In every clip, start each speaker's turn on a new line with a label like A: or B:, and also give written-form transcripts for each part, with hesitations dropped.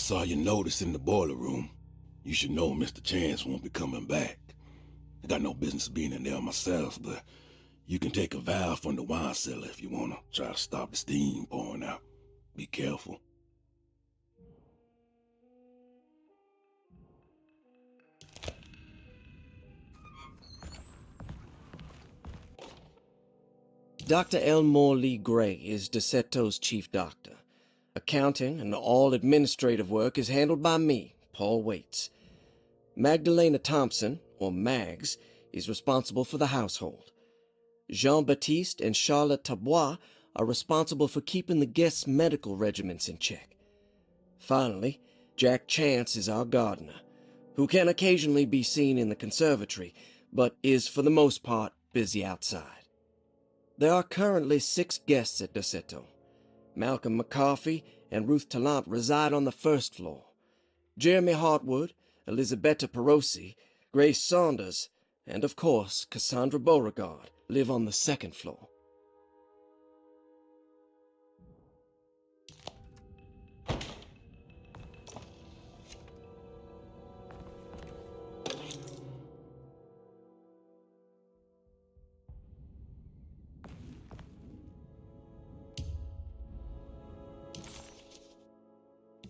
A: saw your notice in the boiler room. You should know Mr. Chance won't be coming back. I got no business being in there myself, but you can take a valve from the wine cellar if you want to try to stop the steam pouring out. Be careful.
B: Dr. Elmore Lee Gray is Derceto's chief doctor. Accounting and all administrative work is handled by me, Paul Waits. Magdalena Thompson, or Mags, is responsible for the household. Jean-Baptiste and Charlotte Tabois are responsible for keeping the guests' medical regimens in check. Finally, Jack Chance is our gardener, who can occasionally be seen in the conservatory, but is for the most part busy outside. There are currently 6 guests at Derceto. Malcolm McCarthy and Ruth Tallant reside on the first floor. Jeremy Hartwood, Elisabetta Perosi, Grace Saunders, and of course Cassandra Beauregard live on the second floor.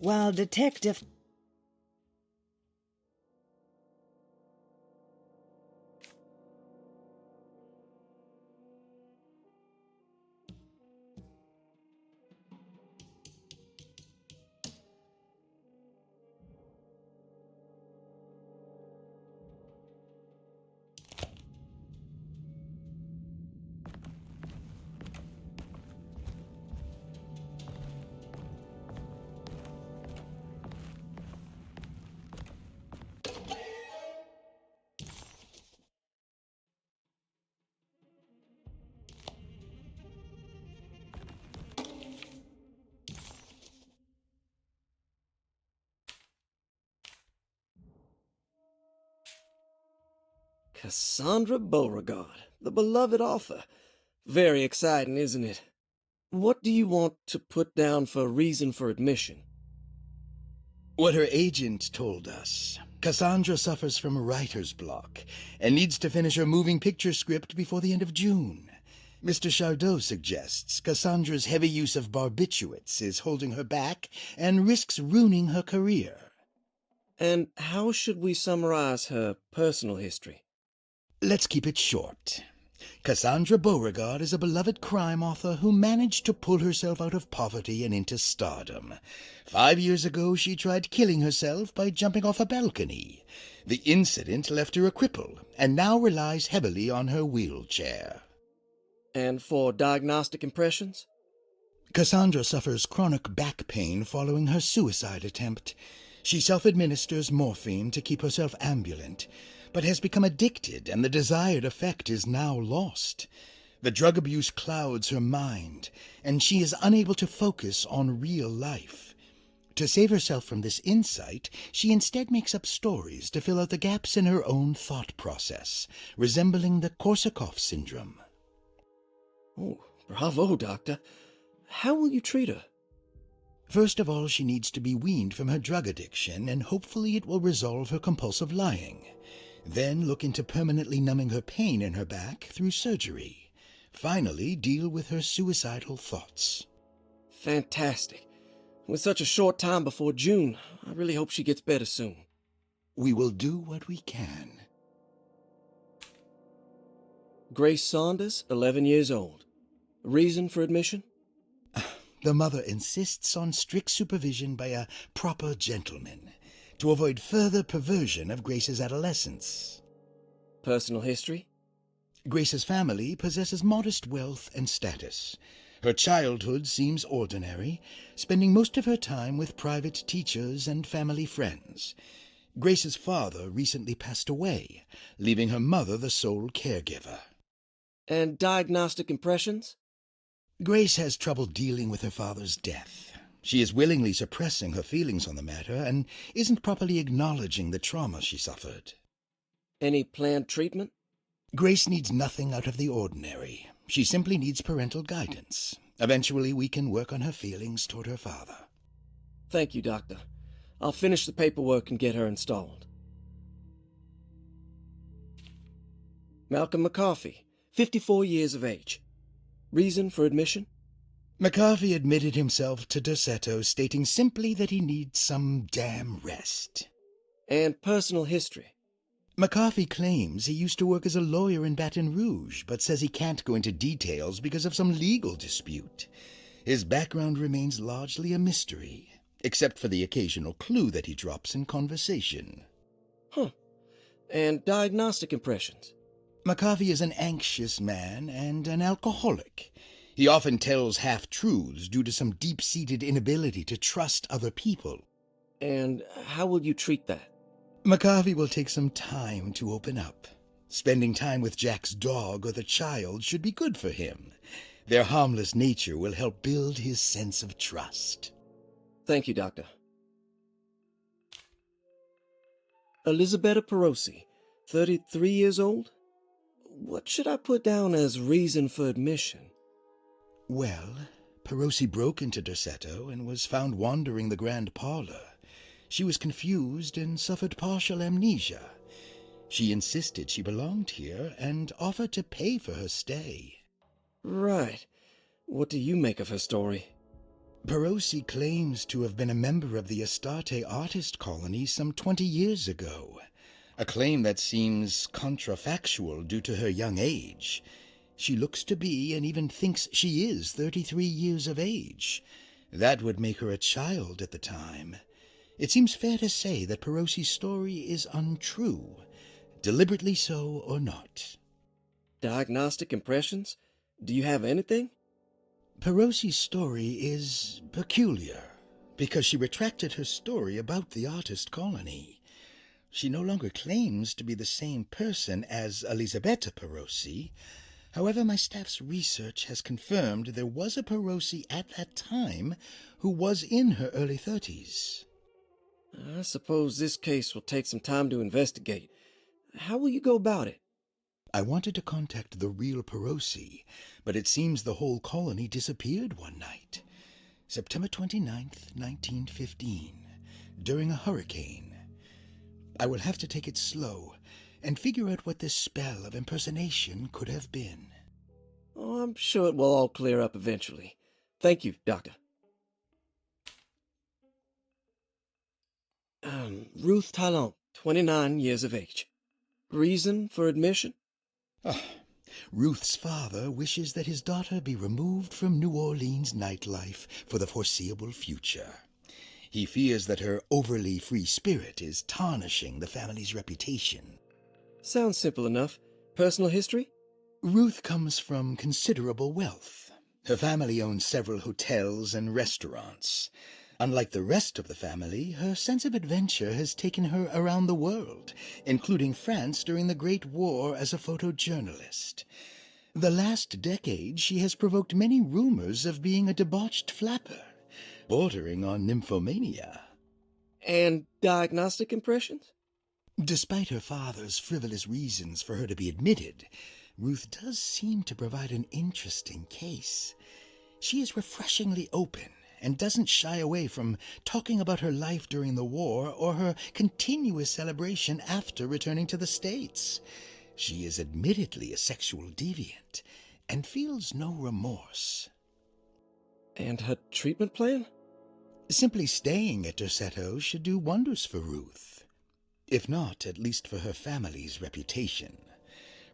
C: While Detective...
B: Cassandra Beauregard, the beloved author. Very exciting, isn't it? What do you want to put down for reason for admission?
D: What her agent told us. Cassandra suffers from writer's block and needs to finish her moving picture script before the end of June. Mr. Chardot suggests Cassandra's heavy use of barbiturates is holding her back and risks ruining her career.
B: And how should we summarize her personal history?
D: Let's keep it short. Cassandra Beauregard is a beloved crime author who managed to pull herself out of poverty and into stardom. 5 years ago, she tried killing herself by jumping off a balcony. The incident left her a cripple, and now relies heavily on her wheelchair.
B: And for diagnostic impressions?
D: Cassandra suffers chronic back pain following her suicide attempt. She self-administers morphine to keep herself ambulant, but has become addicted, and the desired effect is now lost. The drug abuse clouds her mind, and she is unable to focus on real life. To save herself from this insight, she instead makes up stories to fill out the gaps in her own thought process, resembling the Korsakoff syndrome.
B: Oh, bravo, Doctor. How will you treat her?
D: First of all, she needs to be weaned from her drug addiction, and hopefully it will resolve her compulsive lying. Then look into permanently numbing her pain in her back through surgery. Finally, deal with her suicidal thoughts.
B: Fantastic. With such a short time before June, I really hope she gets better soon.
D: We will do what we can.
B: Grace Saunders, 11 years old. Reason for admission?
D: The mother insists on strict supervision by a proper gentleman to avoid further perversion of Grace's adolescence.
B: Personal history?
D: Grace's family possesses modest wealth and status. Her childhood seems ordinary, spending most of her time with private teachers and family friends. Grace's father recently passed away, leaving her mother the sole caregiver.
B: And diagnostic impressions?
D: Grace has trouble dealing with her father's death. She is willingly suppressing her feelings on the matter and isn't properly acknowledging the trauma she suffered.
B: Any planned treatment?
D: Grace needs nothing out of the ordinary. She simply needs parental guidance. Eventually, we can work on her feelings toward her father.
B: Thank you, Doctor. I'll finish the paperwork and get her installed. Malcolm McCarthy, 54 years of age. Reason for admission?
D: McCarthy admitted himself to Derceto, stating simply that he needs some damn rest.
B: And personal history.
D: McCarthy claims he used to work as a lawyer in Baton Rouge, but says he can't go into details because of some legal dispute. His background remains largely a mystery, except for the occasional clue that he drops in conversation.
B: Huh. And diagnostic impressions?
D: McCarthy is an anxious man and an alcoholic. He often tells half-truths due to some deep-seated inability to trust other people.
B: And how will you treat that?
D: McCarthy will take some time to open up. Spending time with Jack's dog or the child should be good for him. Their harmless nature will help build his sense of trust.
B: Thank you, Doctor. Elisabetta Perosi, 33 years old? What should I put down as reason for admission?
D: Well, Perosi broke into Derceto and was found wandering the grand parlor. She was confused and suffered partial amnesia. She insisted she belonged here and offered to pay for her stay.
B: Right. What do you make of her story?
D: Perosi claims to have been a member of the Astarte artist colony some 20 years ago, a claim that seems contrafactual due to her young age. She looks to be and even thinks she is 33 years of age. That would make her a child at the time. It seems fair to say that Perosi's story is untrue, deliberately so or not.
B: Diagnostic impressions? Do you have anything?
D: Perosi's story is peculiar, because she retracted her story about the artist colony. She no longer claims to be the same person as Elisabetta Perosi. However, my staff's research has confirmed there was a Perosi at that time who was in her early 30s.
B: I suppose this case will take some time to investigate. How will you go about it?
D: I wanted to contact the real Perosi, but it seems the whole colony disappeared one night. September 29th, 1915, during a hurricane. I will have to take it slow and figure out what this spell of impersonation could have been.
B: Oh, I'm sure it will all clear up eventually. Thank you, Doctor. Ruth Talon, 29 years of age. Reason for admission?
D: Ruth's father wishes that his daughter be removed from New Orleans nightlife for the foreseeable future. He fears that her overly free spirit is tarnishing the family's reputation.
B: Sounds simple enough. Personal history?
D: Ruth comes from considerable wealth. Her family owns several hotels and restaurants. Unlike the rest of the family, her sense of adventure has taken her around the world, including France during the Great War as a photojournalist. The last decade, she has provoked many rumors of being a debauched flapper, bordering on nymphomania.
B: And diagnostic impressions?
D: Despite her father's frivolous reasons for her to be admitted, Ruth does seem to provide an interesting case. She is refreshingly open and doesn't shy away from talking about her life during the war or her continuous celebration after returning to the States. She is admittedly a sexual deviant and feels no remorse.
B: And her treatment plan?
D: Simply staying at Derceto should do wonders for Ruth. If not, at least for her family's reputation.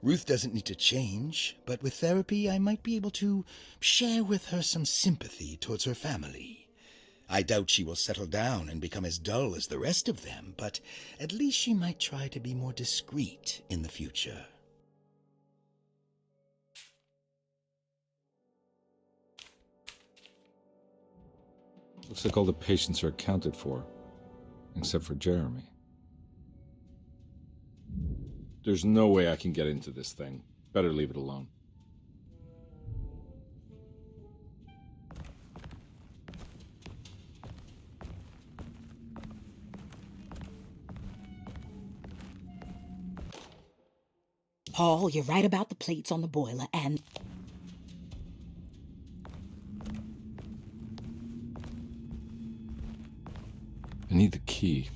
D: Ruth doesn't need to change, but with therapy I might be able to share with her some sympathy towards her family. I doubt she will settle down and become as dull as the rest of them, but at least she might try to be more discreet in the future.
E: Looks like all the patients are accounted for, except for Jeremy. There's no way I can get into this thing. Better leave it alone.
F: Paul, you're right about the plates on the boiler, and...
E: I need the key.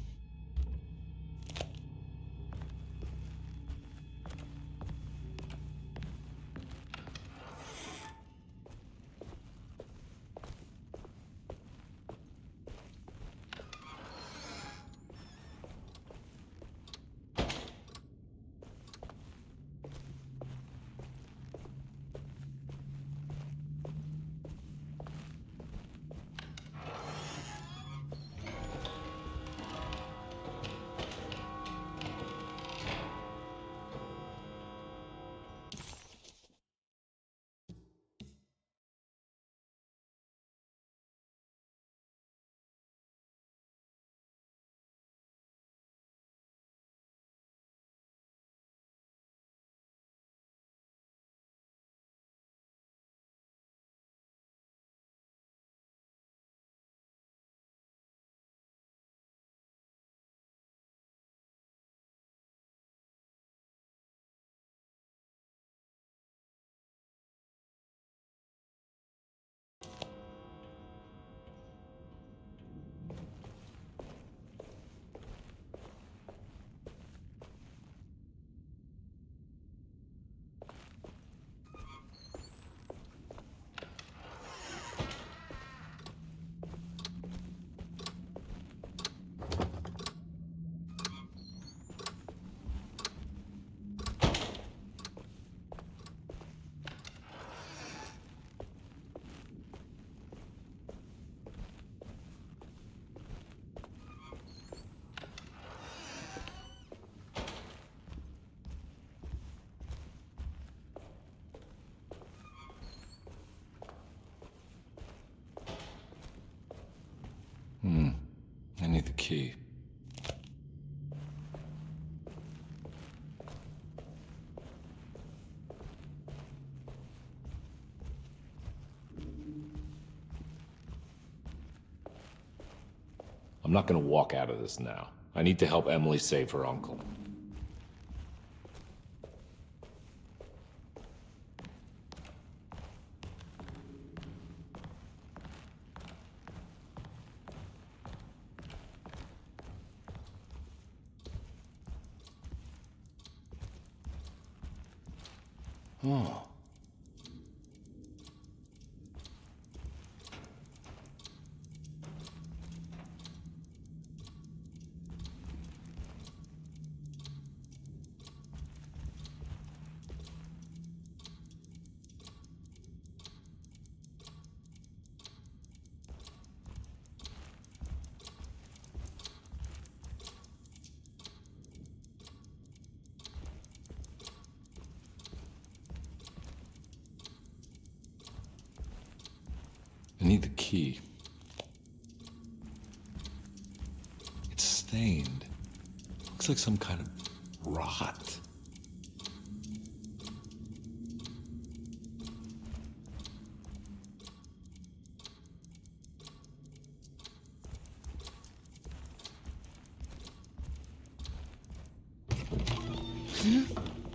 E: I need the key.
G: I'm not gonna walk out of this now. I need to help Emily save her uncle. Oh.
E: I need the key. It's stained. Looks like some kind of rot.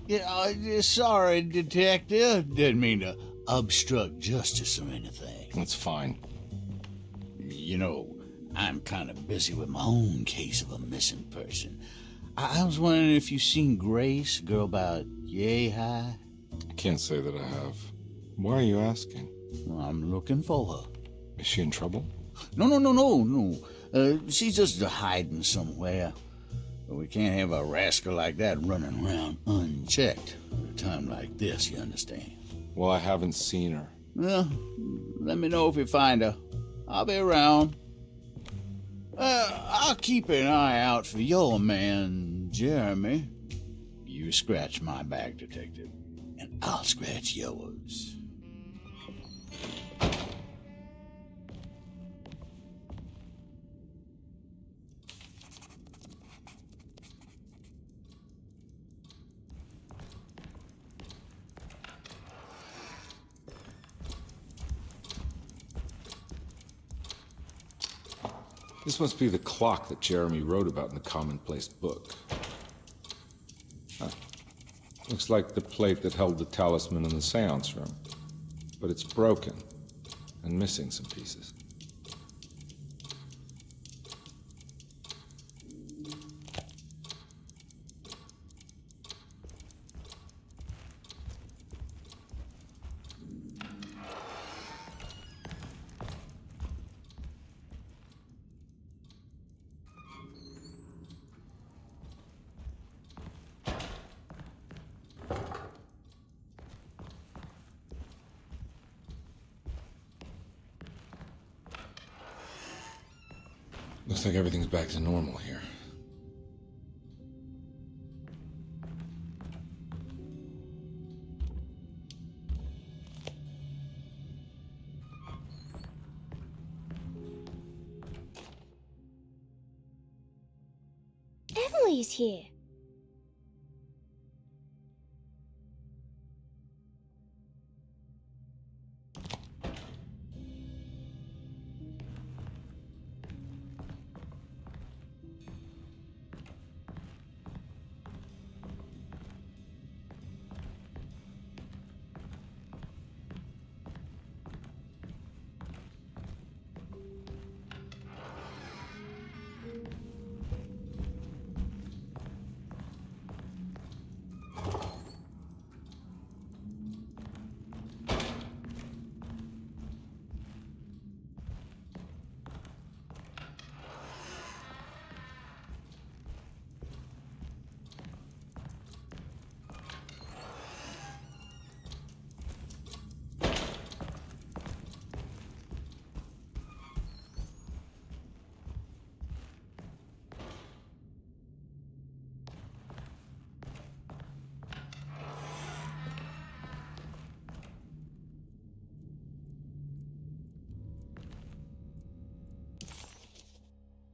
H: Yeah, sorry, Detective. Didn't mean to obstruct justice or anything.
E: That's fine.
H: You know, I'm kind of busy with my own case of a missing person. I was wondering if you've seen Grace, a girl about yay high.
E: I can't say that I have. Why are you asking?
H: Well, I'm looking for her.
E: Is she in trouble?
H: No. She's just hiding somewhere. We can't have a rascal like that running around unchecked at a time like this, you understand?
E: Well, I haven't seen her.
H: Well, let me know if you find her. I'll be around. I'll keep an eye out for your man, Jeremy. You scratch my back, Detective, and I'll scratch yours.
E: This must be the clock that Jeremy wrote about in the commonplace book. Huh. Looks like the plate that held the talisman in the seance room. But it's broken and missing some pieces. looks like everything's back to normal here.
I: Emily's here.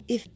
C: If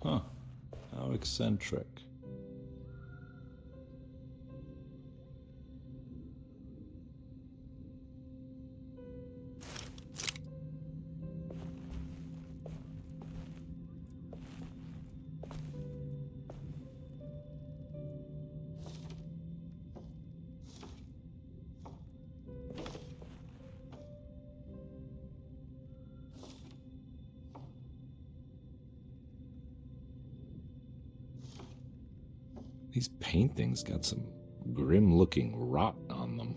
E: Huh. How eccentric. These paintings got some grim-looking rot on them.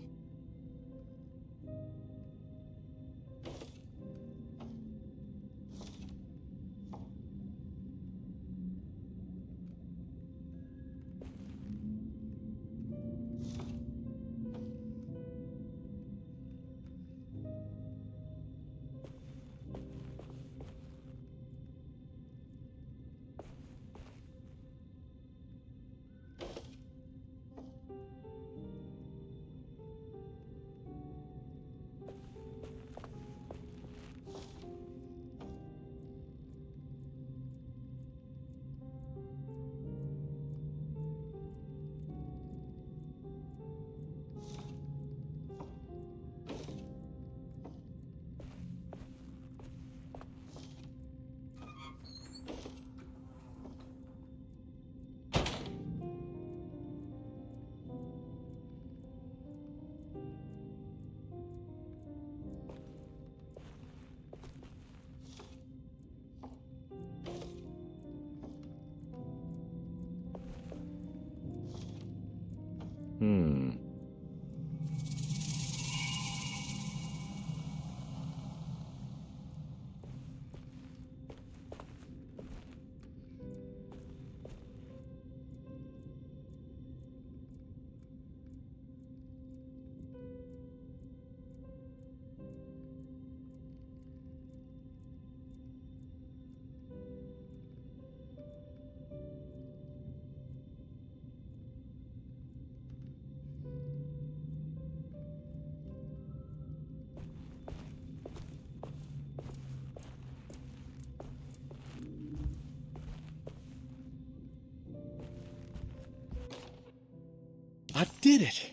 I: I did it.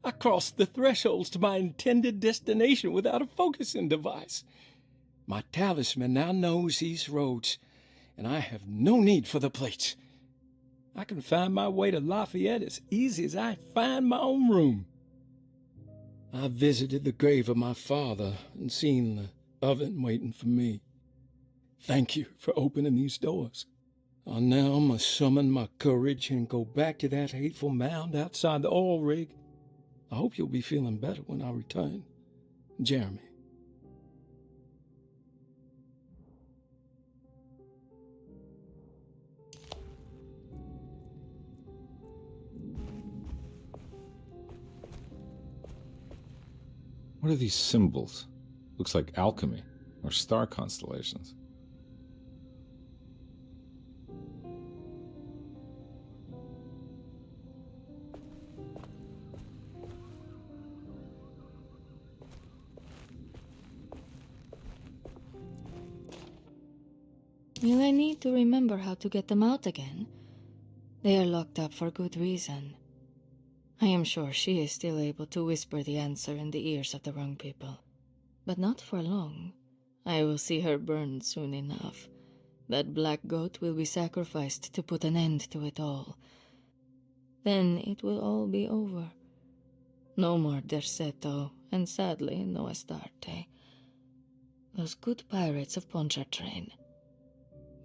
I: I crossed the thresholds to my intended destination without a focusing device. My talisman now knows these roads, and I have no need for the plates. I can find my way to Lafayette as easy as I find my own room. I visited the grave of my father and seen the oven waiting for me. Thank you for opening these doors. I now must summon my courage and go back to that hateful mound outside the oil rig. I hope you'll be feeling better when I return. Jeremy.
E: What are these symbols? Looks like alchemy or star constellations.
J: Will I need to remember how to get them out again? They are locked up for good reason. I am sure she is still able to whisper the answer in the ears of the wrong people. But not for long. I will see her burned soon enough. That black goat will be sacrificed to put an end to it all. Then it will all be over. No more Derceto, and sadly no Astarte. Those good pirates of Pontchartrain.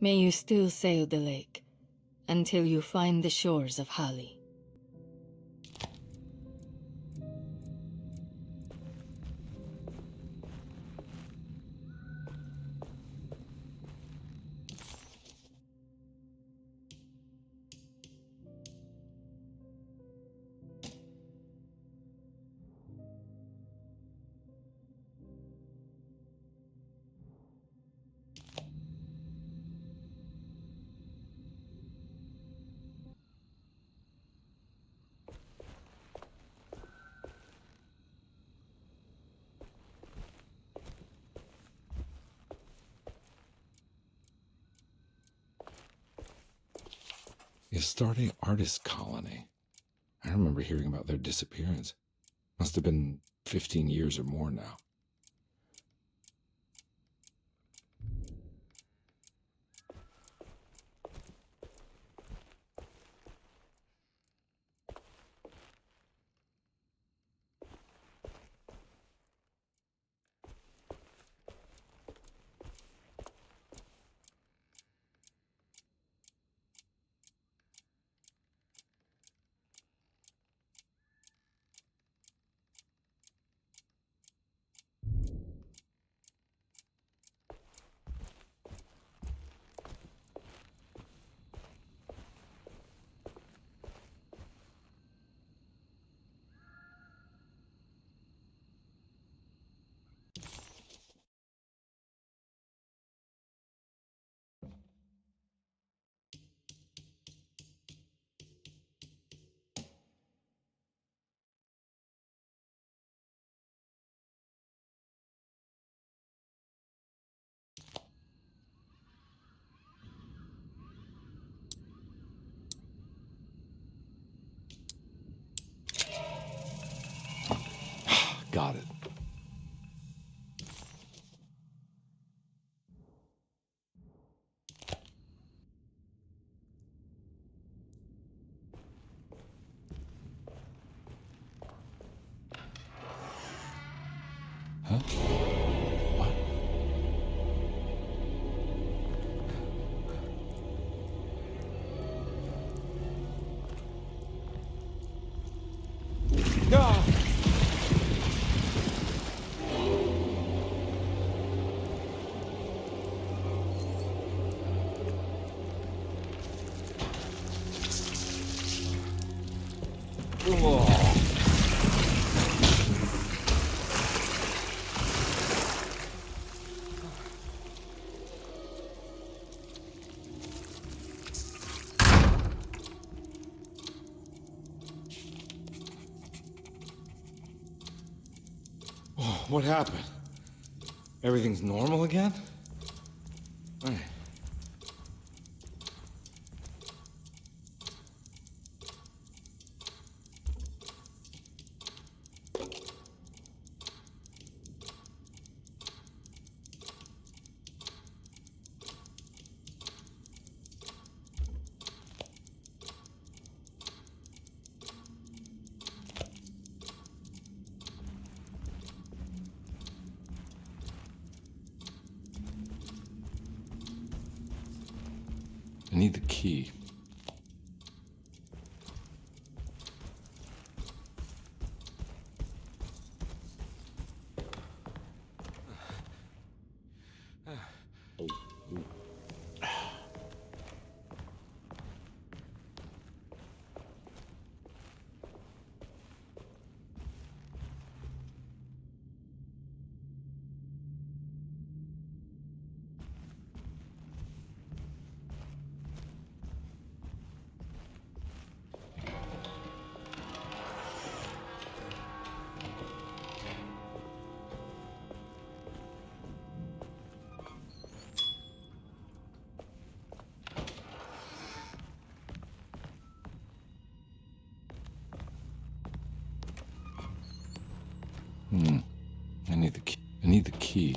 J: May you still sail the lake, until you find the shores of Hali.
E: The Astarte artist colony. I remember hearing about their disappearance. Must have been 15 years or more now.
G: Got it. Huh? What?
I: No!
E: What happened? Everything's normal again? Right. need the key. I need the key. I need the key.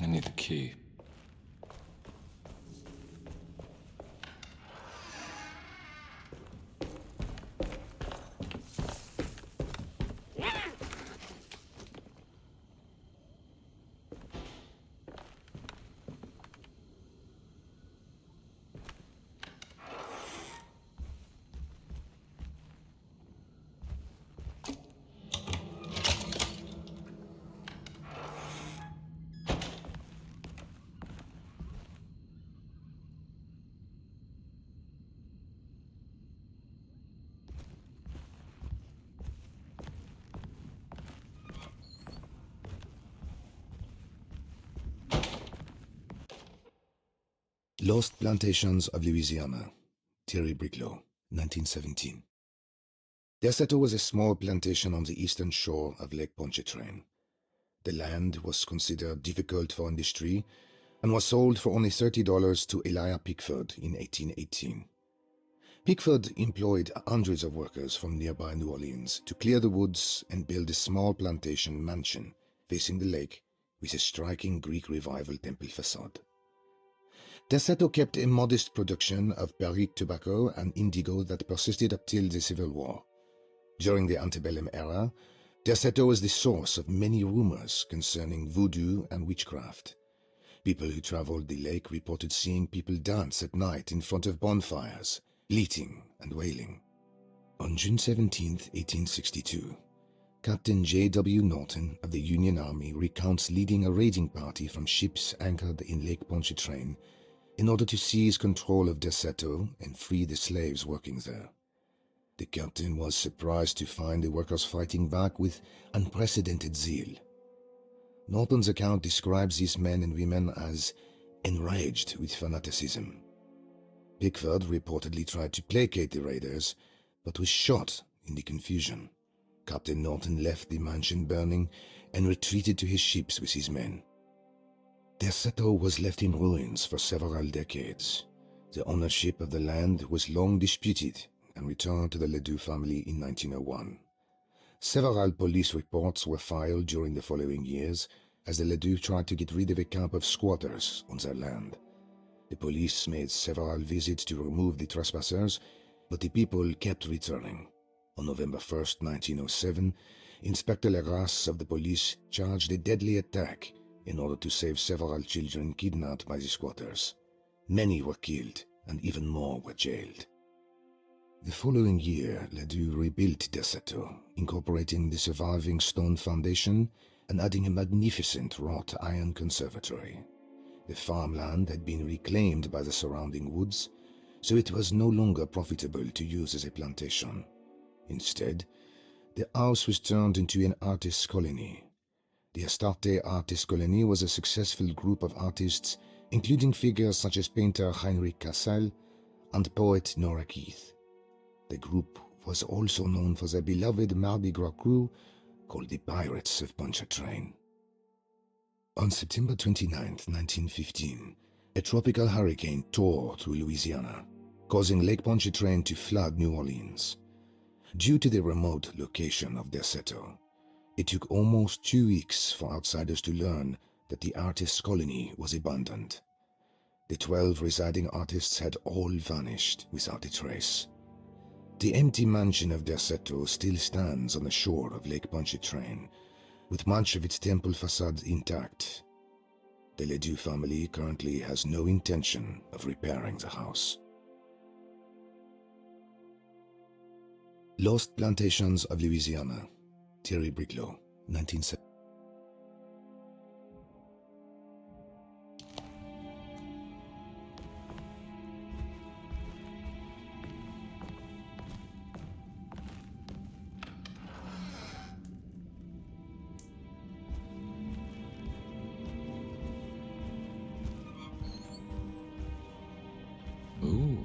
E: I need the key.
A: Lost Plantations of Louisiana, Thierry Briclot, 1917. Derceto was a small plantation on the eastern shore of Lake Pontchartrain. The land was considered difficult for industry and was sold for only $30 to Elijah Pickford in 1818. Pickford employed hundreds of workers from nearby New Orleans to clear the woods and build a small plantation mansion facing the lake with a striking Greek Revival temple facade. Derceto kept a modest production of Perique tobacco and indigo that persisted up till the Civil War. During the antebellum era, Derceto was the source of many rumors concerning voodoo and witchcraft. People who traveled the lake reported seeing people dance at night in front of bonfires, bleating and wailing. On June 17, 1862, Captain J.W. Norton of the Union Army recounts leading a raiding party from ships anchored in Lake Pontchartrain in order to seize control of Derceto and free the slaves working there. The captain was surprised to find the workers fighting back with unprecedented zeal. Norton's account describes these men and women as enraged with fanaticism. Pickford reportedly tried to placate the raiders, but was shot in the confusion. Captain Norton left the mansion burning and retreated to his ships with his men. Derceto was left in ruins for several decades. The ownership of the land was long disputed and returned to the Ledoux family in 1901. Several police reports were filed during the following years as the Ledoux tried to get rid of a camp of squatters on their land. The police made several visits to remove the trespassers, but the people kept returning. On November 1st, 1907, Inspector Legras of the police charged a deadly attack in order to save several children kidnapped by the squatters. Many were killed, and even more were jailed. The following year, Ledoux rebuilt Derceto, incorporating the surviving stone foundation and adding a magnificent wrought iron conservatory. The farmland had been reclaimed by the surrounding woods, so it was no longer profitable to use as a plantation. Instead,
K: The house was turned into an artist's colony. The Astarte Artist Colony was a successful group of artists, including figures such as painter Heinrich Cassel and poet Nora Keith. The group was also known for their beloved Mardi Gras crew called the Pirates of Pontchartrain. On September 29, 1915, a tropical hurricane tore through Louisiana, causing Lake Pontchartrain to flood New Orleans. Due to the remote location of Derceto, it took almost 2 weeks for outsiders to learn that the artist's colony was abandoned. The 12 residing artists had all vanished without a trace. The empty mansion of Derceto still stands on the shore of Lake Pontchartrain, with much of its temple facade intact. The Ledoux family currently has no intention of repairing the house. Lost Plantations of Louisiana, Thierry Briclot, 1970.
E: Ooh.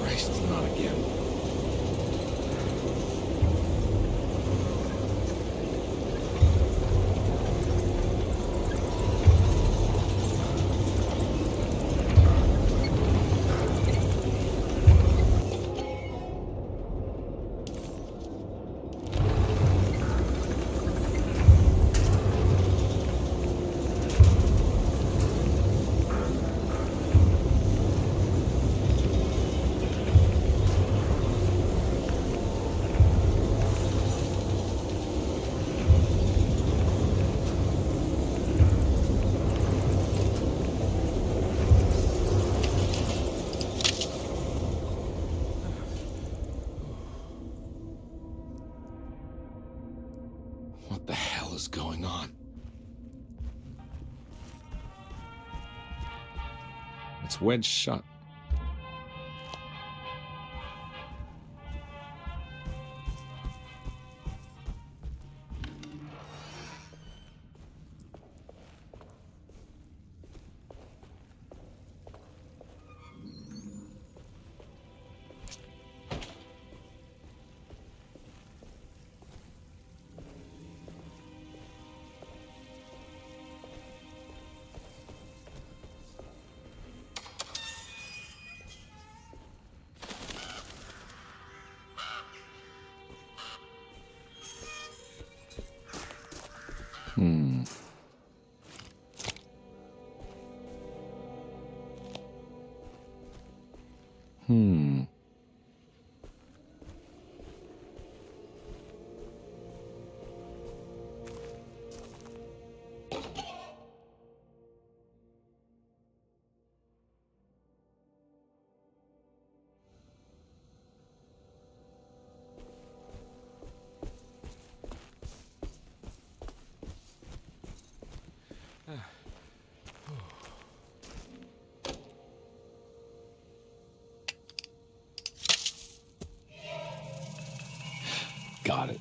A: Christ, not again. What the hell is going on?
E: It's wedged shut. Hmm. Hmm. Got it.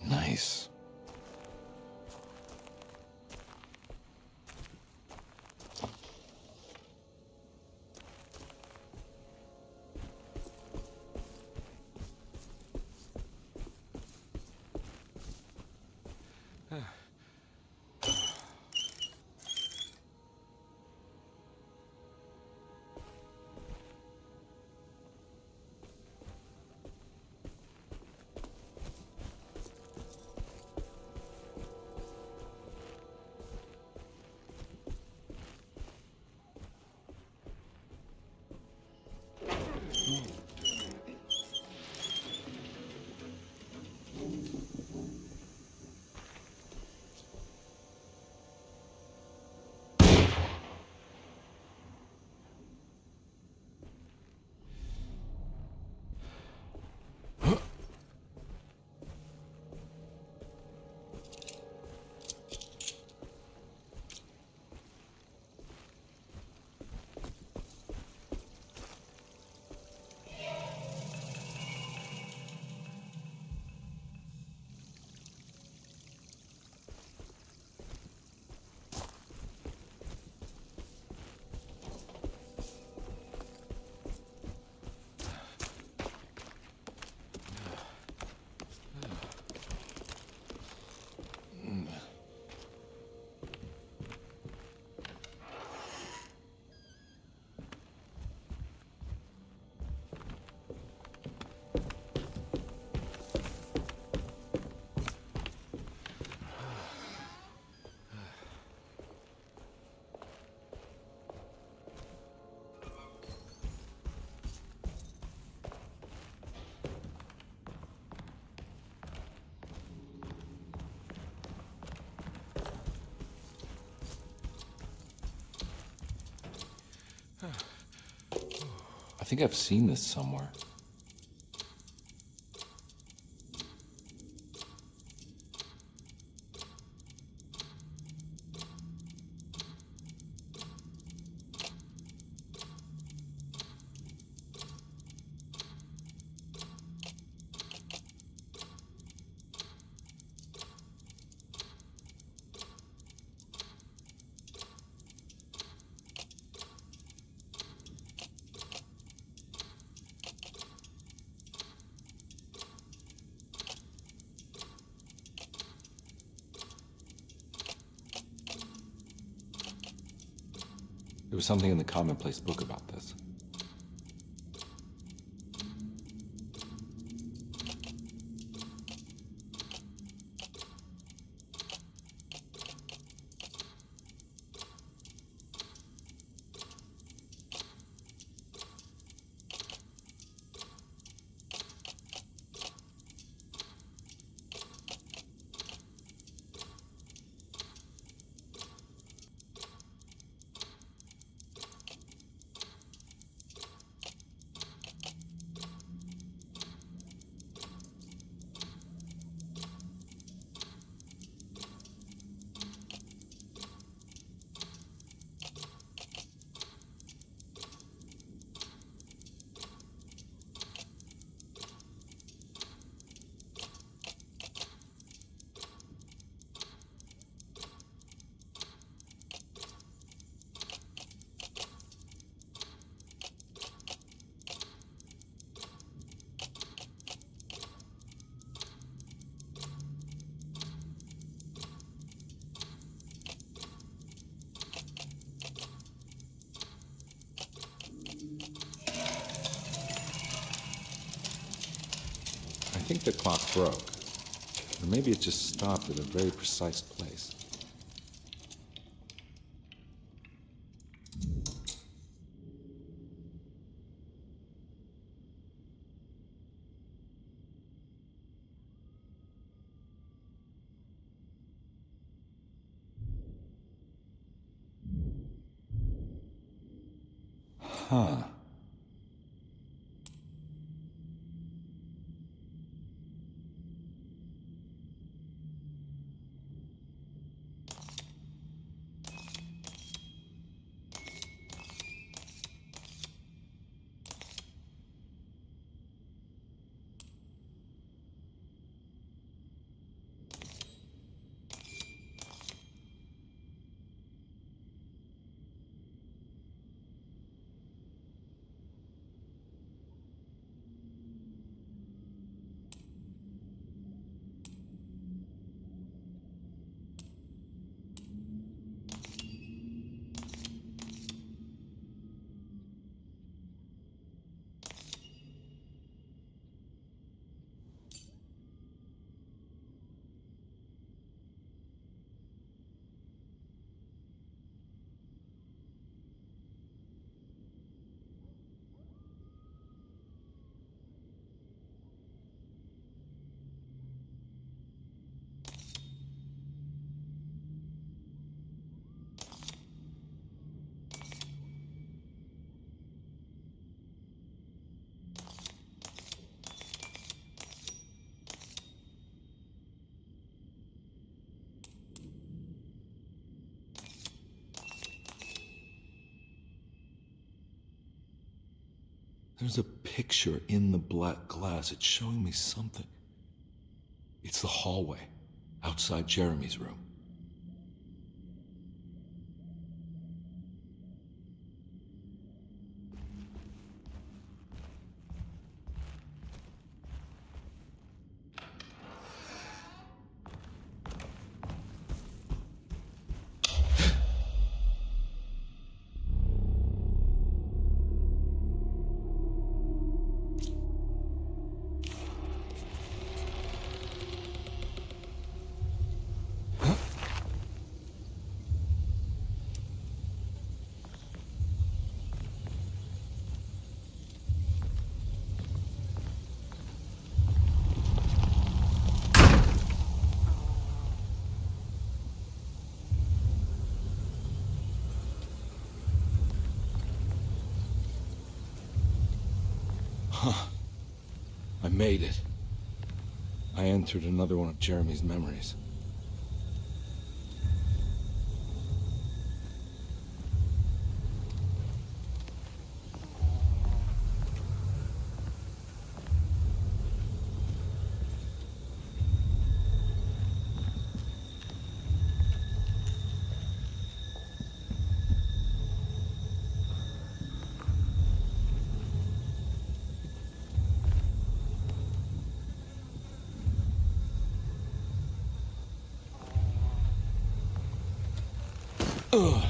E: Nice.
G: I think I've seen this somewhere. There was something in the commonplace book about this. I think the clock broke. Or maybe it just stopped at a very precise place. Huh. There's a picture in the black glass. It's showing me something. It's the hallway outside Jeremy's room. I made it. I entered another one of Jeremy's memories. Ugh.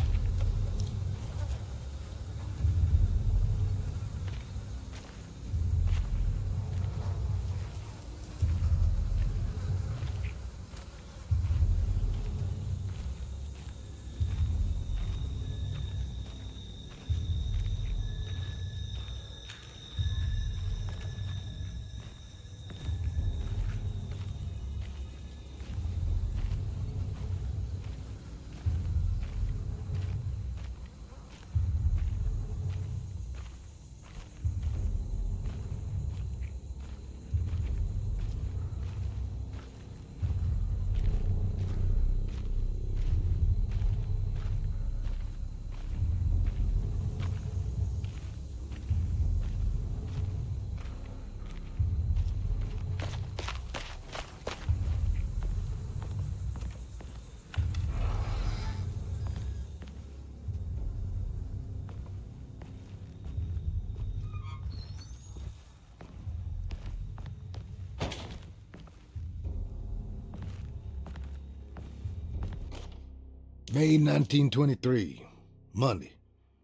K: May 1923. Monday.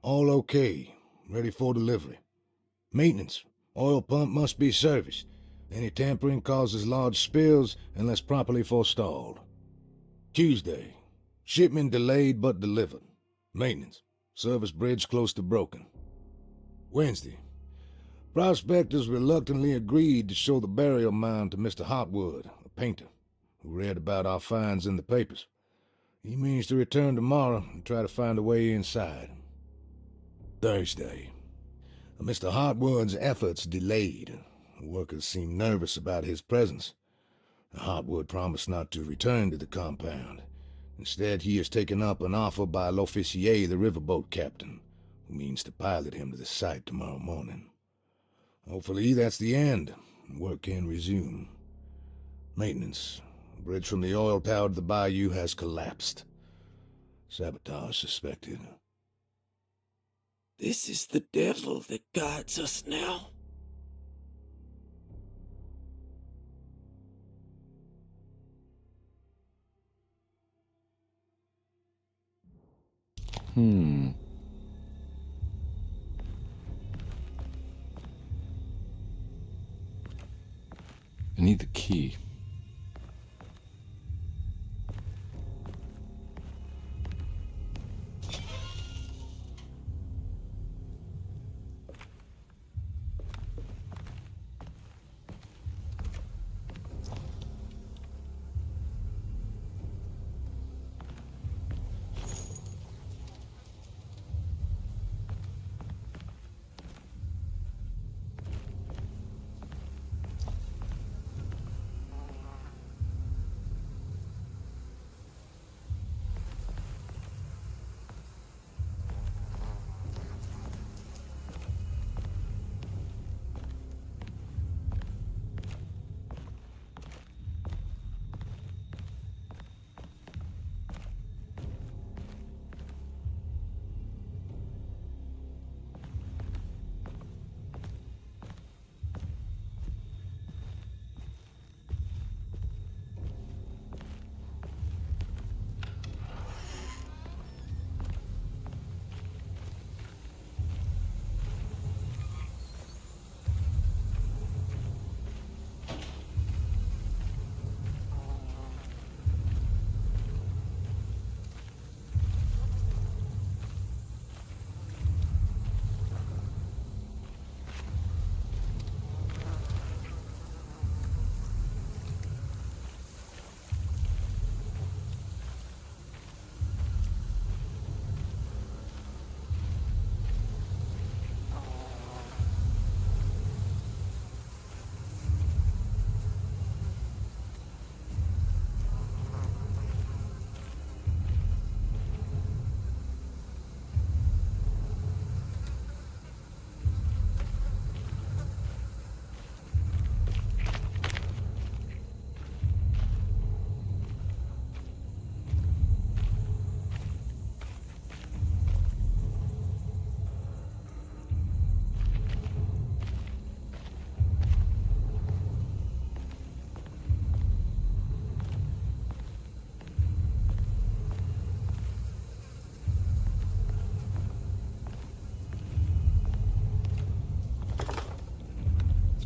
K: All okay. Ready for delivery. Maintenance. Oil pump must be serviced. Any tampering causes large spills unless properly forestalled. Tuesday. Shipment delayed but delivered. Maintenance. Service bridge close to broken. Wednesday. Prospectors reluctantly agreed to show the burial mound to Mr. Hotwood, a painter, who read about our finds in the papers. He means to return tomorrow and try to find a way inside. Thursday. Mr. Hotwood's efforts delayed. The workers seemed nervous about his presence. Hotwood promised not to return to the compound. Instead, he has taken up an offer by l'officier, the riverboat captain, who means to pilot him to the site tomorrow morning. Hopefully that's the end, and work can resume. Maintenance. The bridge from the oil tower to the bayou has collapsed. Sabotage suspected.
B: This is the devil that guides us now.
G: I need the key.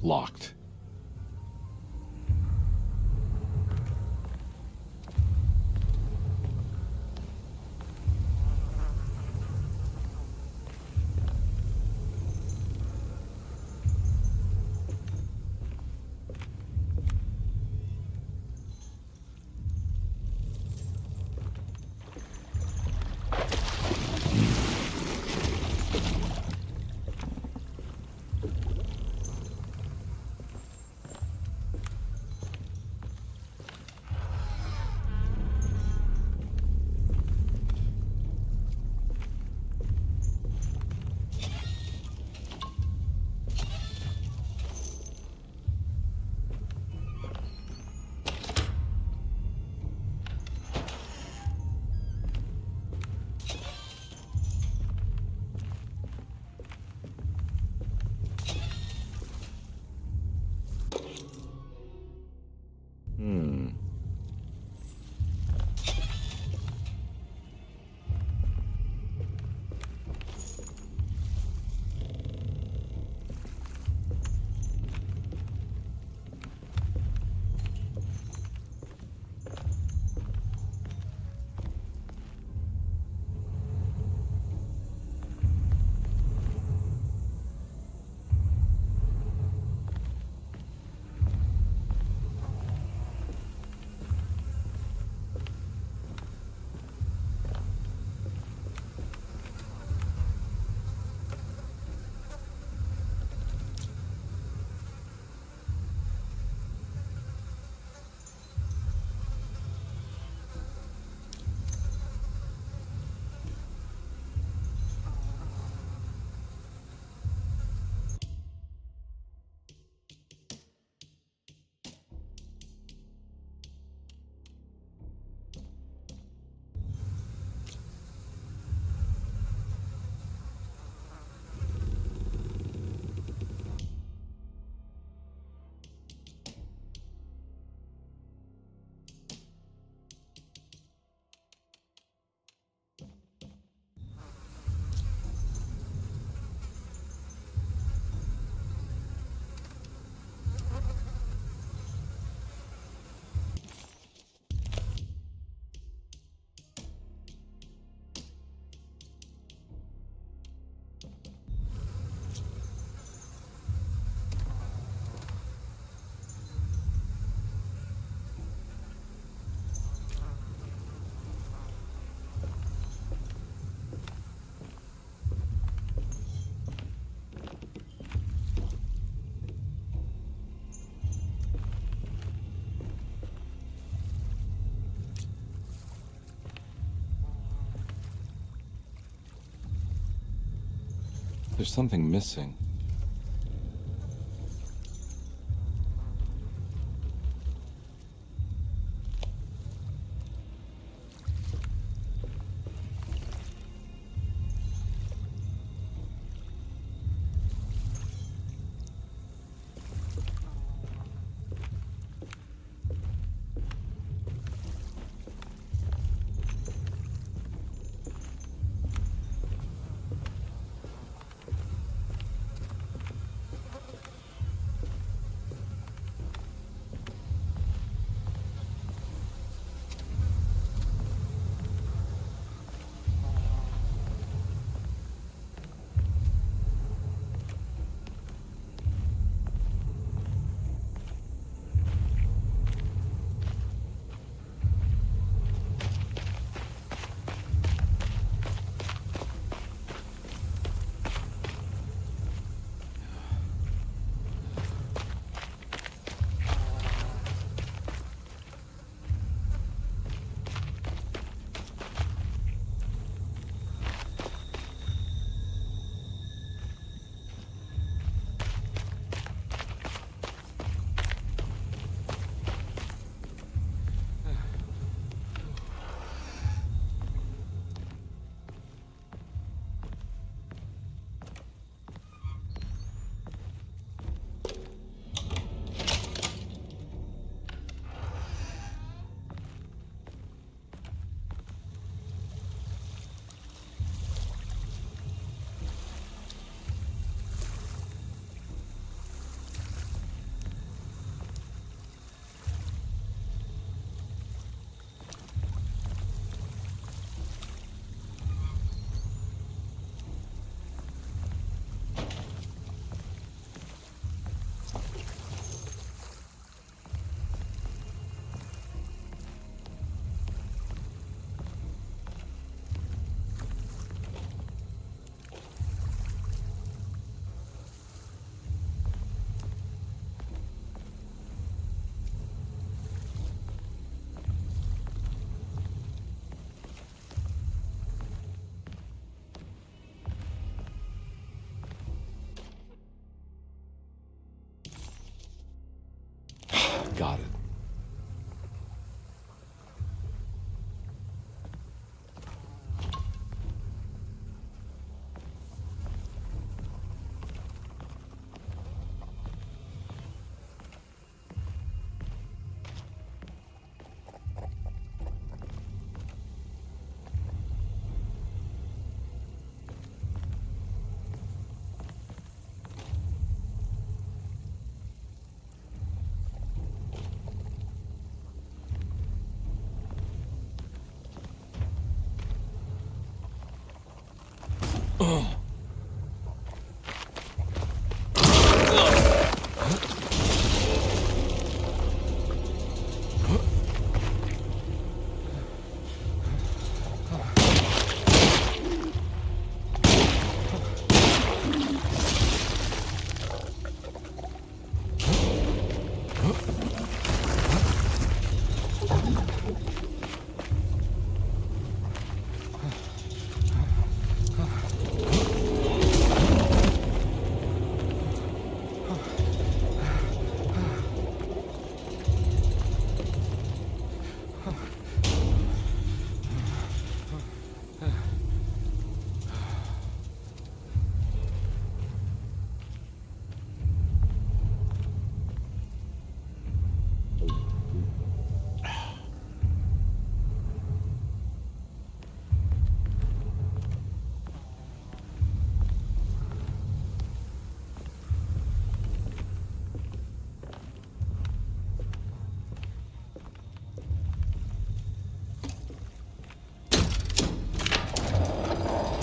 G: locked. There's something missing.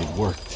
G: It worked.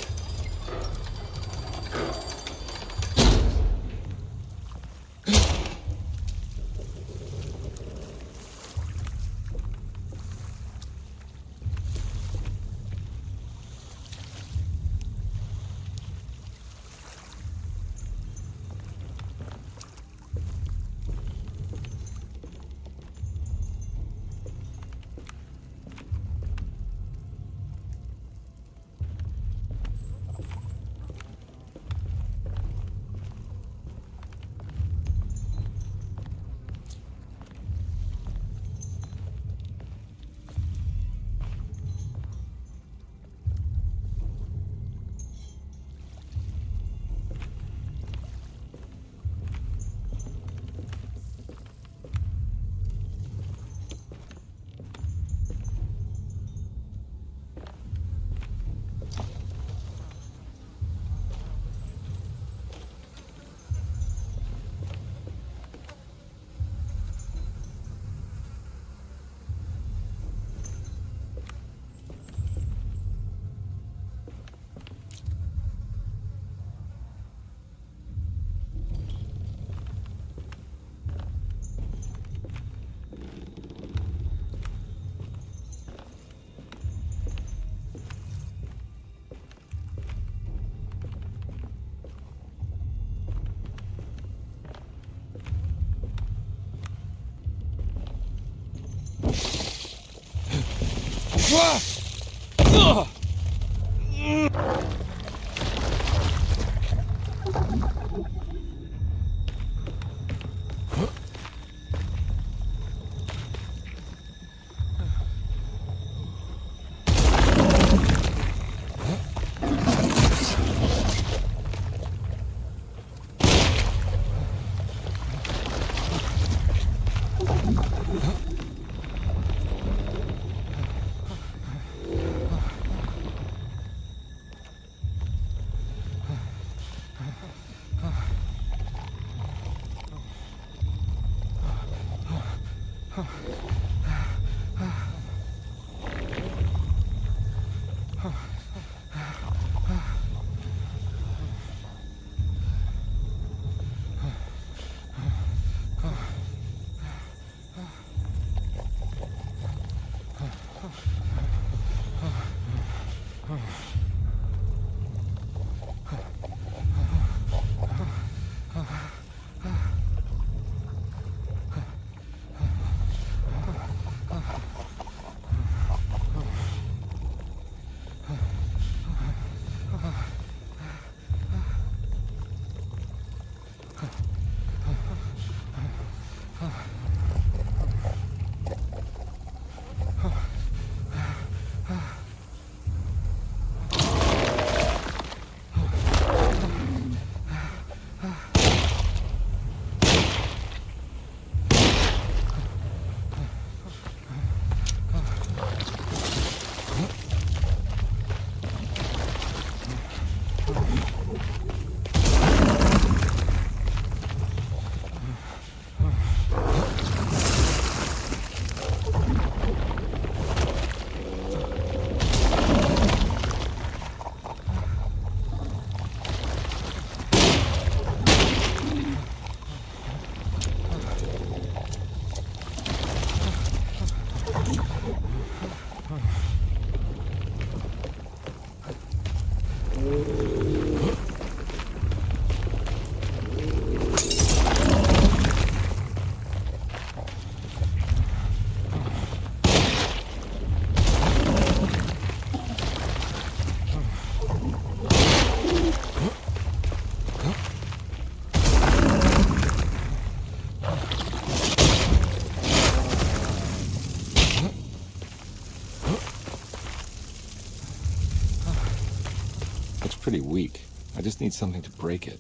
E: pretty weak. I just need something to break it.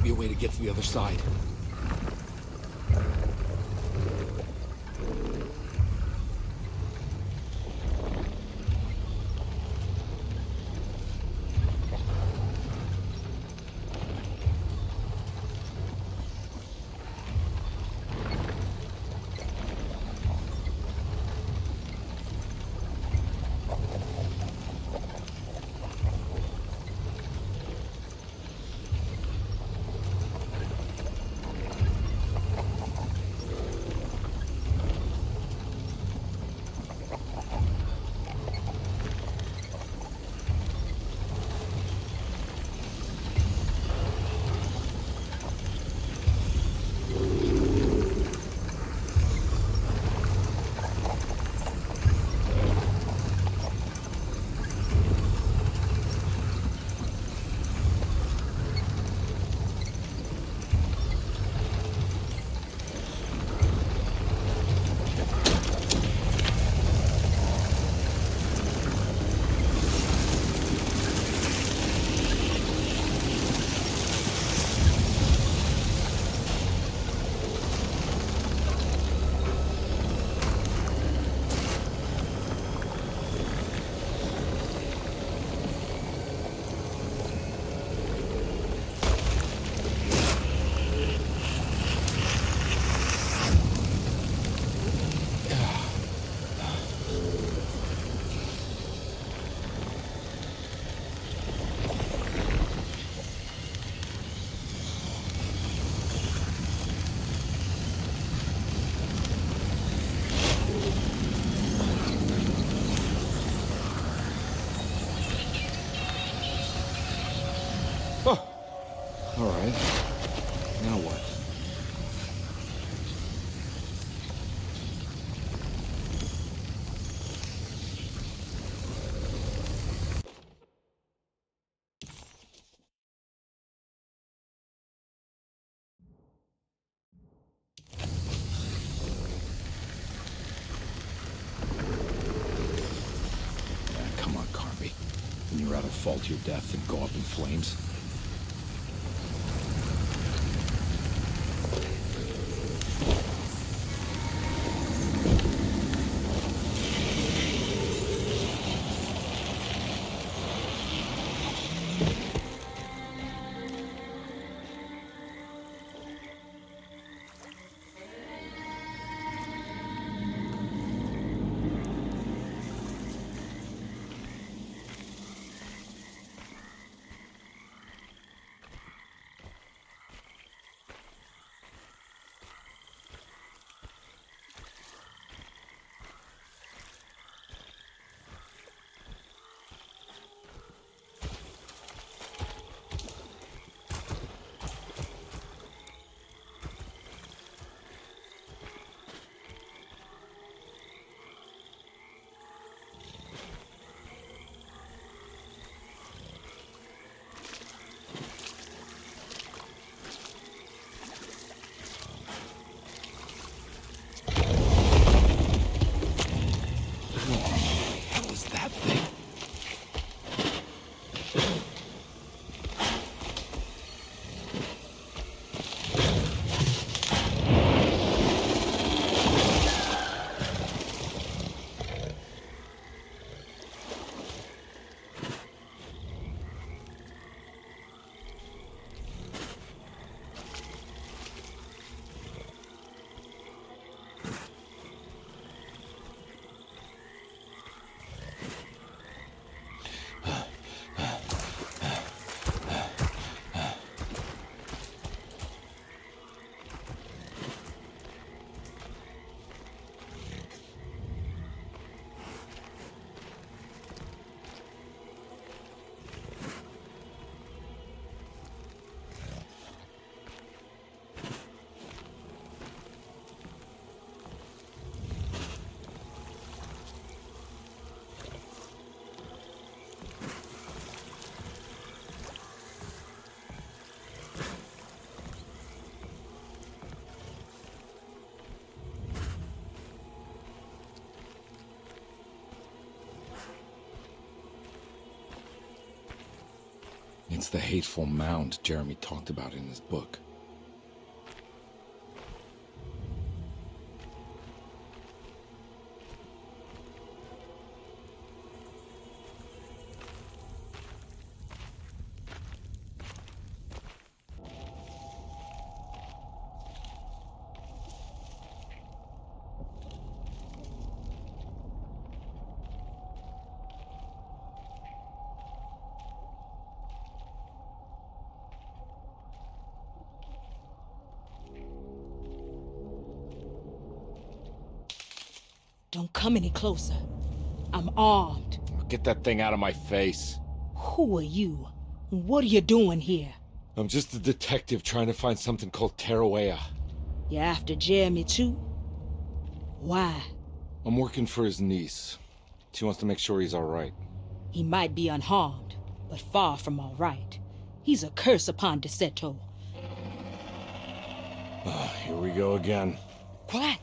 G: be a way to get to the other side. All right. Now what? Come on, Carnby. When you're rather fall to your death than go up in flames.
E: It's the hateful mound Jeremy talked about in his book.
F: Don't come any closer. I'm armed.
E: Get that thing out of my face.
F: Who are you? What are you doing here?
E: I'm just a detective trying to find something called Terawea.
F: You after Jeremy too? Why?
E: I'm working for his niece. She wants to make sure he's all right.
F: He might be unharmed, but far from all right. He's a curse upon Derceto.
E: Here we go again.
F: Quiet!